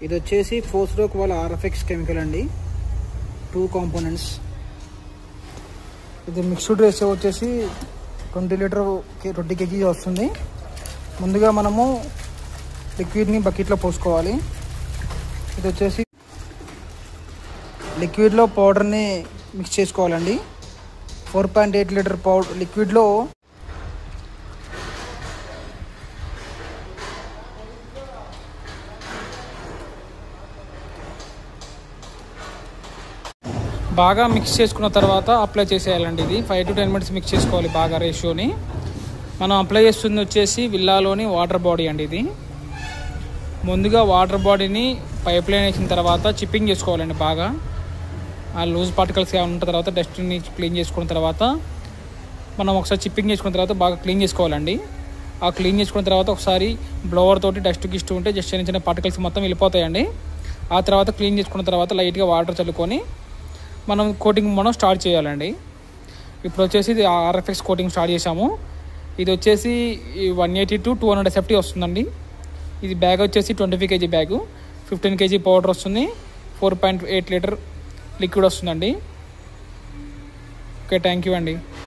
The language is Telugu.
ఇది వచ్చేసి 4-stroke వాళ్ళ RFX కెమికల్ అండి, 2 కాంపోనెంట్స్. ఇది మిక్స్డ్ రేషియో వచ్చేసి 20 లీటర్ 20 kg వస్తుంది. ముందుగా మనము లిక్విడ్ని బకెట్లో పోసుకోవాలి. ఇది వచ్చేసి లిక్విడ్లో పౌడర్ని మిక్స్ చేసుకోవాలండి. 4.8 లీటర్ పౌడర్ లిక్విడ్లో బాగా మిక్స్ చేసుకున్న తర్వాత అప్లై చేసేయాలండి. ఇది 5 to 10 minutes మిక్స్ చేసుకోవాలి బాగా రేషియోని. మనం అప్లై చేస్తుంది వచ్చేసి విల్లాలోని వాటర్ బాడీ అండి. ఇది ముందుగా వాటర్ బాడీని పైప్ లైన్ వేసిన తర్వాత చిప్పింగ్ చేసుకోవాలండి. బాగా ఆ లూజ్ పార్టికల్స్ ఏమైనా ఉన్న తర్వాత డస్ట్ని క్లీన్ చేసుకున్న తర్వాత మనం ఒకసారి చిప్పింగ్ చేసుకున్న తర్వాత బాగా క్లీన్ చేసుకోవాలండి. ఆ క్లీన్ చేసుకున్న తర్వాత ఒకసారి బ్లోవర్ తోటి డస్ట్ గిస్ట్ ఉంటే జస్ట్ చిన్న చిన్న పార్టికల్స్ మొత్తం వెళ్ళిపోతాయండి. ఆ తర్వాత క్లీన్ చేసుకున్న తర్వాత లైట్గా వాటర్ చల్లుకొని మనం కోటింగ్ స్టార్ట్ చేయాలండి. ఇప్పుడు వచ్చేసి ఇది RFX కోటింగ్ స్టార్ట్ చేసాము. ఇది వచ్చేసి 180 to 200 SFT వస్తుందండి. ఇది బ్యాగ్ వచ్చేసి 25 kg బ్యాగు, 15 kg పౌడర్ వస్తుంది, 4.8 లీటర్ లిక్విడ్ వస్తుందండి. ఓకే, థ్యాంక్ యూ అండి.